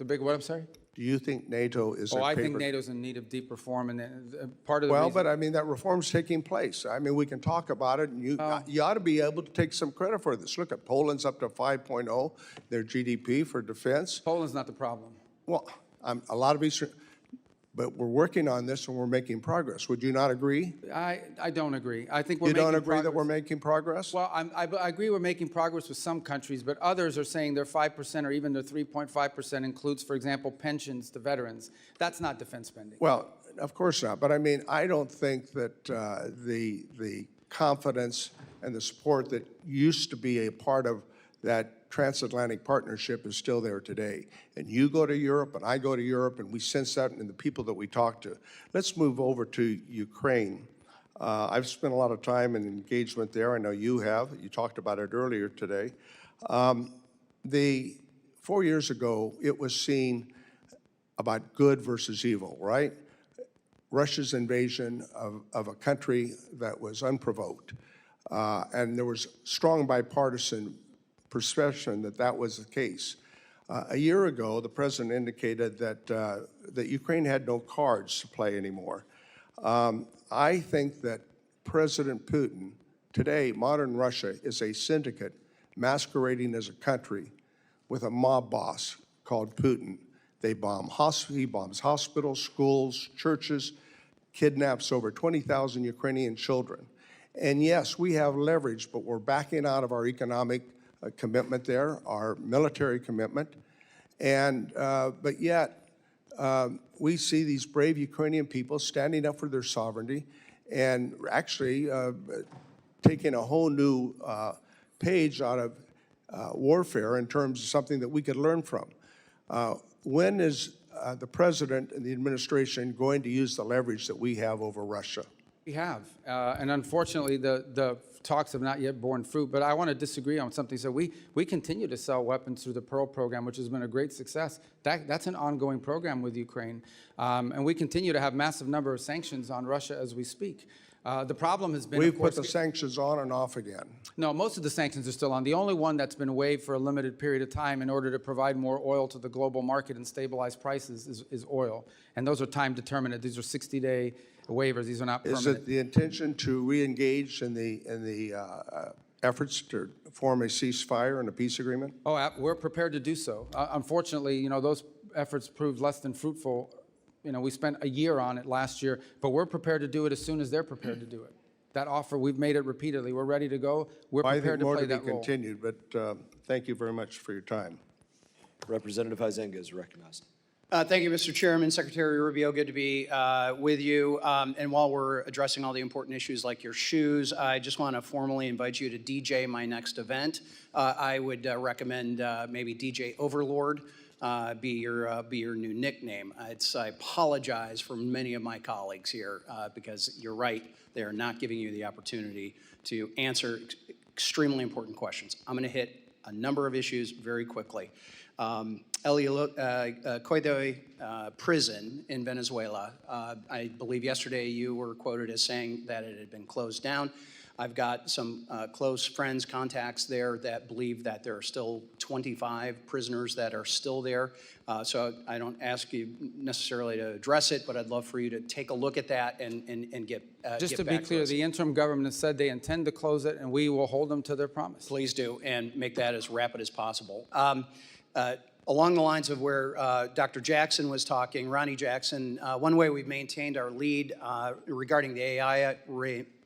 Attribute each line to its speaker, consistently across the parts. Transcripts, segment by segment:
Speaker 1: big what, I'm sorry?
Speaker 2: Do you think NATO is
Speaker 1: I think NATO's in need of deep reform, and part of the reason...
Speaker 2: But I mean, that reform's taking place. I mean, we can talk about it, and you ought to be able to take some credit for this. Look at Poland's up to 5.0, their GDP for defense.
Speaker 1: Poland's not the problem.
Speaker 2: Well, a lot of Eastern... But we're working on this and we're making progress. Would you not agree?
Speaker 1: I don't agree. I think we're making progress.
Speaker 2: You don't agree that we're making progress?
Speaker 1: Well, I agree we're making progress with some countries, but others are saying their 5% or even their 3.5% includes, for example, pensions to veterans. That's not defense spending.
Speaker 2: Well, of course not. But I mean, I don't think that the confidence and the support that used to be a part of that transatlantic partnership is still there today. And you go to Europe and I go to Europe and we sense that in the people that we talk to. Let's move over to Ukraine. I've spent a lot of time and engagement there. I know you have. You talked about it earlier today. 4 years ago, it was seen about good versus evil, right? Russia's invasion of a country that was unprovoked. And there was strong bipartisan perception that that was the case. A year ago, the president indicated that Ukraine had no cards to play anymore. I think that President Putin, today, modern Russia is a syndicate masquerading as a country with a mob boss called Putin. He bombs hospitals, schools, churches, kidnaps over 20,000 Ukrainian children. And yes, we have leverage, but we're backing out of our economic commitment there, our military commitment, and but yet we see these brave Ukrainian people standing up for their sovereignty and actually taking a whole new page out of warfare in terms of something that we could learn from. When is the president and the administration going to use the leverage that we have over Russia?
Speaker 1: We have, and unfortunately, the talks have not yet borne fruit. But I want to disagree on something. So we continue to sell weapons through the Pearl program, which has been a great success. That's an ongoing program with Ukraine, and we continue to have massive number of sanctions on Russia as we speak. The problem has been,
Speaker 2: we've put the sanctions on and off again.
Speaker 1: No, most of the sanctions are still on. The only one that's been waived for a limited period of time in order to provide more oil to the global market and stabilize prices is oil, and those are time determinate. These are 60-day waivers. These are not permanent.
Speaker 2: Is it the intention to re-engage in the efforts to form a ceasefire and a peace agreement?
Speaker 1: Oh, we're prepared to do so. Unfortunately, those efforts proved less than fruitful. We spent a year on it last year, but we're prepared to do it as soon as they're prepared to do it. That offer, we've made it repeatedly. We're ready to go. We're prepared to play that role.
Speaker 2: I think more to be continued, but thank you very much for your time.
Speaker 3: Representative Huizenga is recognized.
Speaker 4: Thank you, Mr. Chairman. Secretary Rubio, good to be with you. And while we're addressing all the important issues like your shoes, I just want to formally invite you to DJ my next event. I would recommend maybe DJ Overlord be your new nickname. I apologize for many of my colleagues here because you're right, they are not giving you the opportunity to answer extremely important questions. I'm going to hit a number of issues very quickly. Coidoy prison in Venezuela. I believe yesterday you were quoted as saying that it had been closed down. I've got some close friends, contacts there that believe that there are still 25 prisoners that are still there. So I don't ask you necessarily to address it, but I'd love for you to take a look at that and get
Speaker 1: Just
Speaker 4: get
Speaker 1: to be
Speaker 4: back
Speaker 1: clear,
Speaker 4: us.
Speaker 1: the interim government said they intend to close it, and we will hold them to their promise.
Speaker 4: Please do, and make that as rapid as possible. Along the lines of where Dr. Jackson was talking, Ronnie Jackson, one way we've maintained our lead regarding the AI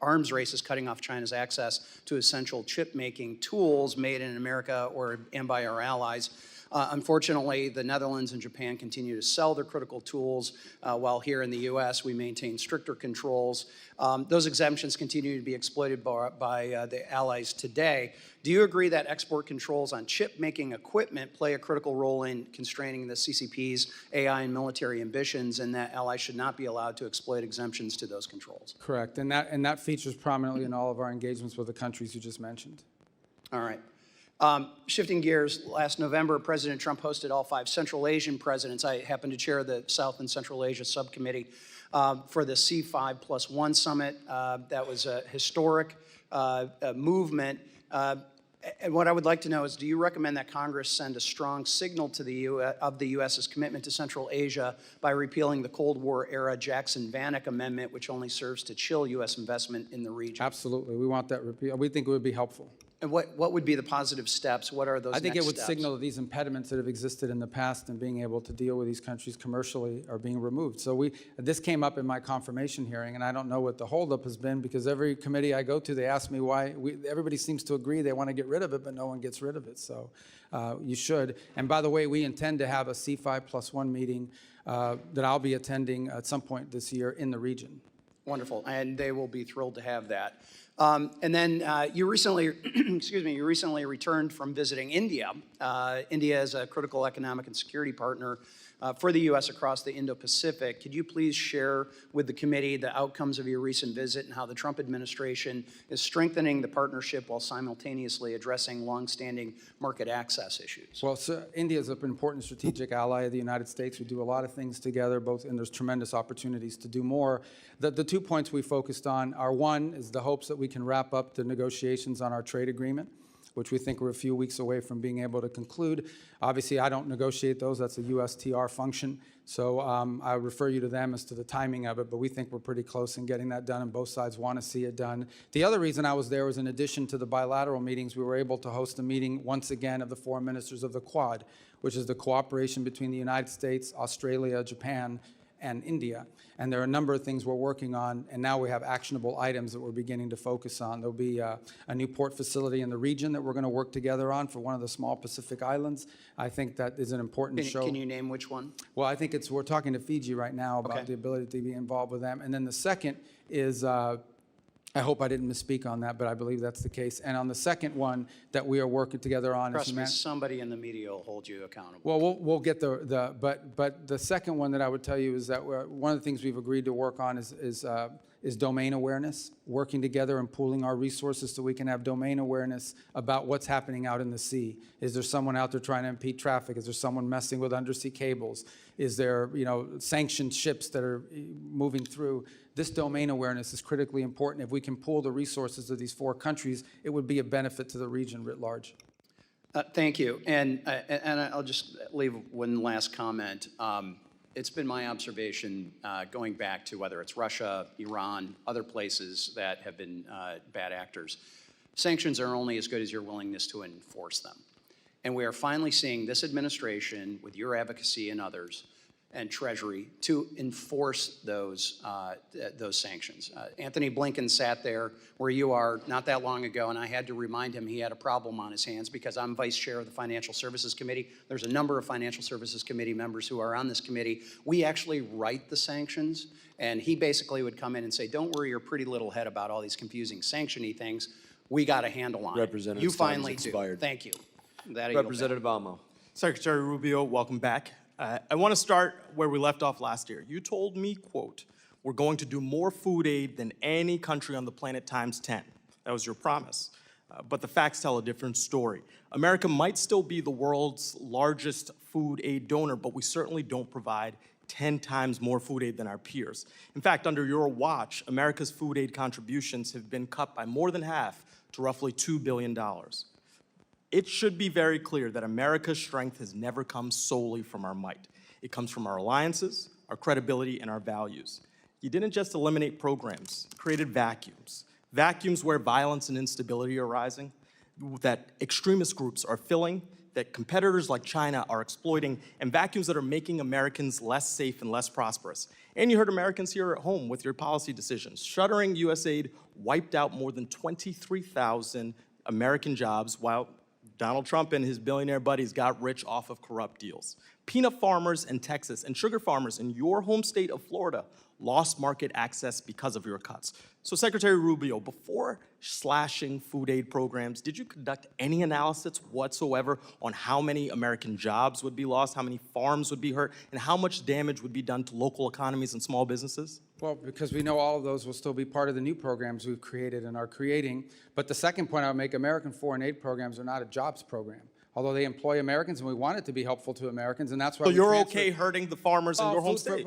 Speaker 4: arms race is cutting off China's access to essential chip-making tools made in America and by our allies. Unfortunately, the Netherlands and Japan continue to sell their critical tools, while here in the U.S. we maintain stricter controls. Those exemptions continue to be exploited by the allies today. Do you agree that export controls on chip-making equipment play a critical role in constraining the CCP's AI and military ambitions, and that allies should not be allowed to exploit exemptions to those controls?
Speaker 1: Correct, and that features prominently in all of our engagements with the countries you just mentioned.
Speaker 4: All right. Shifting gears, last November, President Trump hosted all 5 Central Asian presidents. I happen to chair the South and Central Asia subcommittee for the C5+1 summit. That was a historic movement. And what I would like to know is, do you recommend that Congress send a strong signal to the of the U.S.'s commitment to Central Asia by repealing the Cold War-era Jackson-Vanik Amendment, which only serves to chill U.S. investment in the region?
Speaker 1: Absolutely. We want that repeal. We think it would be helpful.
Speaker 4: And what would be the positive steps? What are those
Speaker 1: I think
Speaker 4: next
Speaker 1: it would
Speaker 4: steps?
Speaker 1: signal that these impediments that have existed in the past and being able to deal with these countries commercially are being removed. So this came up in my confirmation hearing, and I don't know what the holdup has been, because every committee I go to, they ask me why. Everybody seems to agree they want to get rid of it, but no one gets rid of it. So you should. And by the way, we intend to have a C5+1 meeting that I'll be attending at some point this year in the region.
Speaker 4: Wonderful, and they will be thrilled to have that. And then you recently, excuse me, you recently returned from visiting India. India is a critical economic and security partner for the U.S. across the Indo-Pacific. Could you please share with the committee the outcomes of your recent visit and how the Trump administration is strengthening the partnership while simultaneously addressing longstanding market access issues?
Speaker 1: Well, so India is an important strategic ally of the United States. We do a lot of things together, and there's tremendous opportunities to do more. The 2 points we focused on are, one, is the hopes that we can wrap up the negotiations on our trade agreement, which we think we're a few weeks away from being able to conclude. Obviously, I don't negotiate those. That's a USTR function. So I refer you to them as to the timing of it, but we think we're pretty close in getting that done, and both sides want to see it done. The other reason I was there was, in addition to the bilateral meetings, we were able to host a meeting once again of the foreign ministers of the Quad, which is the cooperation between the United States, Australia, Japan, and India. And there are a number of things we're working on, and now we have actionable items that we're beginning to focus on. There'll be a new port facility in the region that we're going to work together on for one of the small Pacific islands. I think that is an important show.
Speaker 4: Can you name which one?
Speaker 1: Well, I think we're talking to Fiji right now about the ability to be involved with them. And then the second is, I hope I didn't misspeak on that, but I believe that's the case. And on the second one that we are working together on
Speaker 4: Trust me, somebody in the media will hold you accountable.
Speaker 1: well, we'll get but the second one that I would tell you is that one of the things we've agreed to work on is domain awareness, working together and pooling our resources so we can have domain awareness about what's happening out in the sea. Is there someone out there trying to impede traffic? Is there someone messing with undersea cables? Is there, sanctioned ships that are moving through? This domain awareness is critically important. If we can pool the resources of these 4 countries, it would be a benefit to the region writ large.
Speaker 4: Thank you. And I'll just leave one last comment. It's been my observation, going back to whether it's Russia, Iran, other places that have been bad actors, sanctions are only as good as your willingness to enforce them. And we are finally seeing this administration, with your advocacy and others, and Treasury, to enforce those sanctions. Anthony Blinken sat there where you are not that long ago, and I had to remind him he had a problem on his hands because I'm vice chair of the Financial Services Committee. There's a number of Financial Services Committee members who are on this committee. We actually write the sanctions, and he basically would come in and say, don't worry your pretty little head about all these confusing sanction-y things. We got a handle on it. You finally do. Thank you.
Speaker 3: Representative Amo.
Speaker 5: Secretary Rubio, welcome back. I want to start where we left off last year. You told me, quote, we're going to do more food aid than any country on the planet times 10. That was your promise. But the facts tell a different story. America might still be the world's largest food aid donor, but we certainly don't provide 10 times more food aid than our peers. In fact, under your watch, America's food aid contributions have been cut by more than half to roughly $2 billion. It should be very clear that America's strength has never come solely from our might. It comes from our alliances, our credibility, and our values. You didn't just eliminate programs, you created vacuums. Vacuums where violence and instability are rising, that extremist groups are filling, that competitors like China are exploiting, and vacuums that are making Americans less safe and less prosperous. And you hurt Americans here at home with your policy decisions. Shuttering USAID wiped out more than 23,000 American jobs, while Donald Trump and his billionaire buddies got rich off of corrupt deals. Peanut farmers in Texas and sugar farmers in your home state of Florida lost market access because of your cuts. So Secretary Rubio, before slashing food aid programs, did you conduct any analysis whatsoever on how many American jobs would be lost, how many farms would be hurt, and how much damage would be done to local economies and small businesses?
Speaker 1: Well, because we know all of those will still be part of the new programs we've created and are creating. But the second point I would make, American foreign aid programs are not a jobs program. Although they employ Americans, and we want it to be helpful to Americans, and that's why
Speaker 5: So you're okay hurting the farmers in your home state?